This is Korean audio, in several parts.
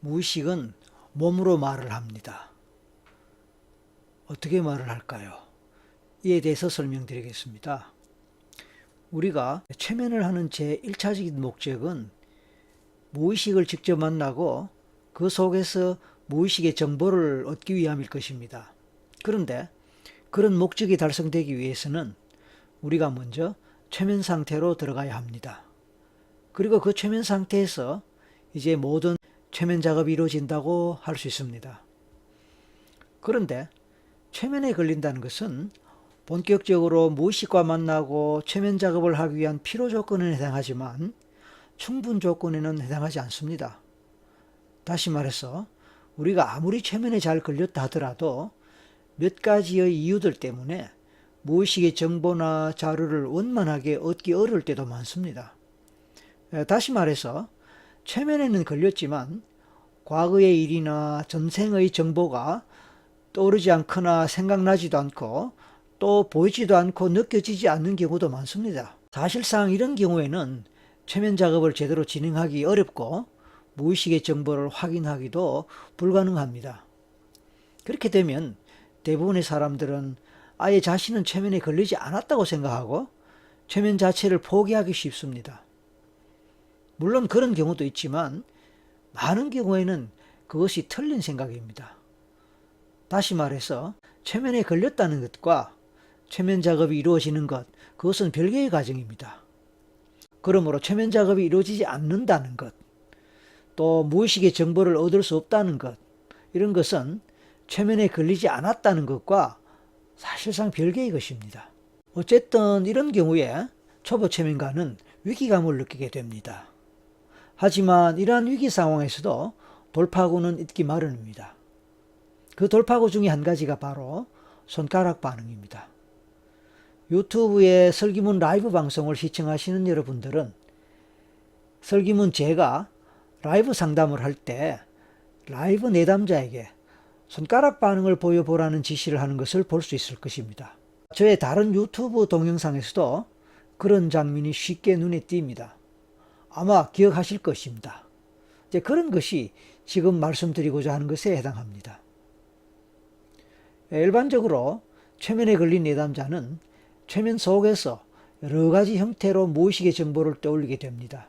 무의식은 몸으로 말을 합니다. 어떻게 말을 할까요? 이에 대해서 설명드리겠습니다. 우리가 최면을 하는 제1차적인 목적은 무의식을 직접 만나고 그 속에서 무의식의 정보를 얻기 위함일 것입니다. 그런데 그런 목적이 달성되기 위해서는 우리가 먼저 최면 상태로 들어가야 합니다. 그리고 그 최면 상태에서 이제 모든 최면 작업이 이루어진다고 할 수 있습니다. 그런데 최면에 걸린다는 것은 본격적으로 무의식과 만나고 최면 작업을 하기 위한 필요 조건에 해당하지만 충분 조건에는 해당하지 않습니다. 다시 말해서 우리가 아무리 최면에 잘 걸렸다 하더라도 몇 가지의 이유들 때문에 무의식의 정보나 자료를 원만하게 얻기 어려울 때도 많습니다. 다시 말해서 최면에는 걸렸지만 과거의 일이나 전생의 정보가 떠오르지 않거나 생각나지도 않고 또 보이지도 않고 느껴지지 않는 경우도 많습니다. 사실상 이런 경우에는 최면 작업을 제대로 진행하기 어렵고 무의식의 정보를 확인하기도 불가능합니다. 그렇게 되면 대부분의 사람들은 아예 자신은 최면에 걸리지 않았다고 생각하고 최면 자체를 포기하기 쉽습니다. 물론 그런 경우도 있지만 많은 경우에는 그것이 틀린 생각입니다. 다시 말해서 최면에 걸렸다는 것과 최면 작업이 이루어지는 것, 그것은 별개의 과정입니다. 그러므로 최면 작업이 이루어지지 않는다는 것, 또 무의식의 정보를 얻을 수 없다는 것, 이런 것은 최면에 걸리지 않았다는 것과 사실상 별개의 것입니다. 어쨌든 이런 경우에 초보 최면가는 위기감을 느끼게 됩니다. 하지만 이러한 위기 상황에서도 돌파구는 있기 마련입니다. 그 돌파구 중에 한 가지가 바로 손가락 반응입니다. 유튜브의 설기문 라이브 방송을 시청하시는 여러분들은 설기문 제가 라이브 상담을 할 때 라이브 내담자에게 손가락 반응을 보여보라는 지시를 하는 것을 볼 수 있을 것입니다. 저의 다른 유튜브 동영상에서도 그런 장면이 쉽게 눈에 띕니다. 아마 기억하실 것입니다. 이제 그런 것이 지금 말씀드리고자 하는 것에 해당합니다. 일반적으로 최면에 걸린 내담자는 최면 속에서 여러 가지 형태로 무의식의 정보를 떠올리게 됩니다.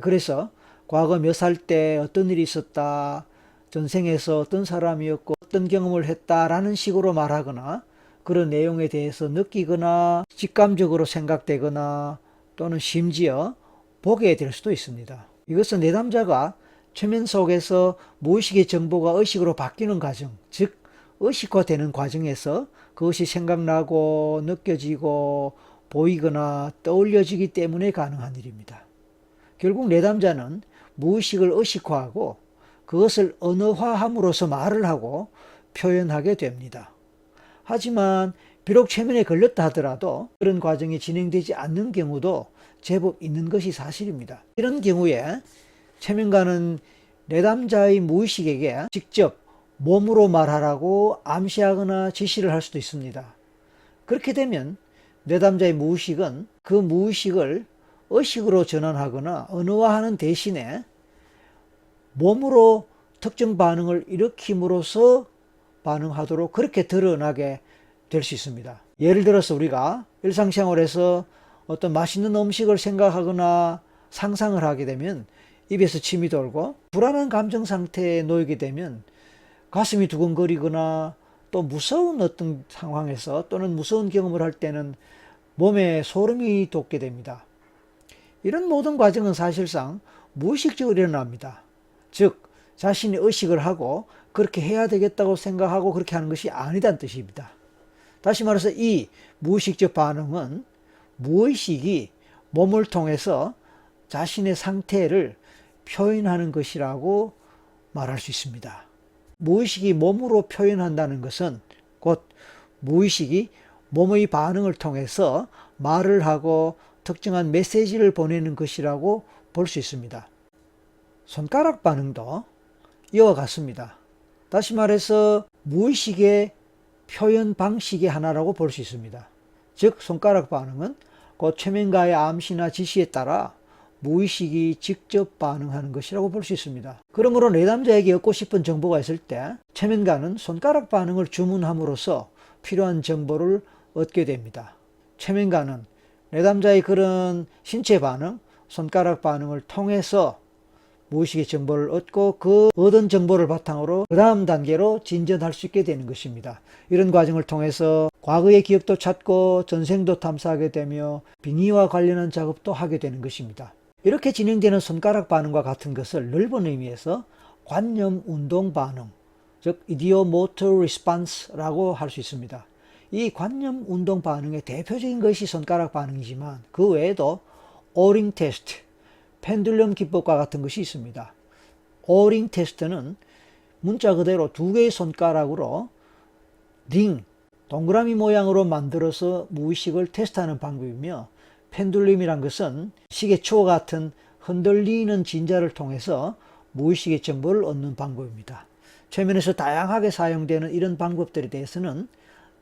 그래서 과거 몇 살 때 어떤 일이 있었다, 전생에서 어떤 사람이었고 어떤 경험을 했다라는 식으로 말하거나 그런 내용에 대해서 느끼거나 직감적으로 생각되거나 또는 심지어 보게 될 수도 있습니다. 이것은 내담자가 최면 속에서 무의식의 정보가 의식으로 바뀌는 과정, 즉 의식화되는 과정에서 그것이 생각나고 느껴지고 보이거나 떠올려지기 때문에 가능한 일입니다. 결국 내담자는 무의식을 의식화하고 그것을 언어화함으로써 말을 하고 표현하게 됩니다. 하지만 비록 최면에 걸렸다 하더라도 그런 과정이 진행되지 않는 경우도 제법 있는 것이 사실입니다. 이런 경우에 최면가는 내담자의 무의식에게 직접 몸으로 말하라고 암시하거나 지시를 할 수도 있습니다. 그렇게 되면 내담자의 무의식은 그 무의식을 의식으로 전환하거나 언어화하는 대신에 몸으로 특정 반응을 일으킴으로써 반응하도록 그렇게 드러나게 될 수 있습니다. 예를 들어서 우리가 일상생활에서 어떤 맛있는 음식을 생각하거나 상상을 하게 되면 입에서 침이 돌고 불안한 감정 상태에 놓이게 되면 가슴이 두근거리거나 또 무서운 어떤 상황에서 또는 무서운 경험을 할 때는 몸에 소름이 돋게 됩니다. 이런 모든 과정은 사실상 무의식적으로 일어납니다. 즉 자신이 의식을 하고 그렇게 해야 되겠다고 생각하고 그렇게 하는 것이 아니다는 뜻입니다. 다시 말해서 이 무의식적 반응은 무의식이 몸을 통해서 자신의 상태를 표현하는 것이라고 말할 수 있습니다. 무의식이 몸으로 표현한다는 것은 곧 무의식이 몸의 반응을 통해서 말을 하고 특정한 메시지를 보내는 것이라고 볼 수 있습니다. 손가락 반응도 이와 같습니다. 다시 말해서 무의식의 표현 방식의 하나라고 볼 수 있습니다. 즉 손가락 반응은 곧 최면가의 암시나 지시에 따라 무의식이 직접 반응하는 것이라고 볼 수 있습니다. 그러므로 내담자에게 얻고 싶은 정보가 있을 때 최면가는 손가락 반응을 주문함으로써 필요한 정보를 얻게 됩니다. 최면가는 내담자의 그런 신체 반응, 손가락 반응을 통해서 무의식의 정보를 얻고 그 얻은 정보를 바탕으로 그 다음 단계로 진전할 수 있게 되는 것입니다. 이런 과정을 통해서 과거의 기억도 찾고 전생도 탐사하게 되며 빙의와 관련한 작업도 하게 되는 것입니다. 이렇게 진행되는 손가락 반응과 같은 것을 넓은 의미에서 관념 운동 반응, 즉 ideomotor response라고 할 수 있습니다. 이 관념 운동 반응의 대표적인 것이 손가락 반응이지만 그 외에도 오링 테스트, 펜듈럼 기법과 같은 것이 있습니다. 오링 테스트는 문자 그대로 두 개의 손가락으로 링, 동그라미 모양으로 만들어서 무의식을 테스트하는 방법이며, 펜듈럼이란 것은 시계초 같은 흔들리는 진자를 통해서 무의식의 정보를 얻는 방법입니다. 최면에서 다양하게 사용되는 이런 방법들에 대해서는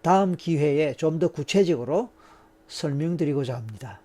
다음 기회에 좀 더 구체적으로 설명드리고자 합니다.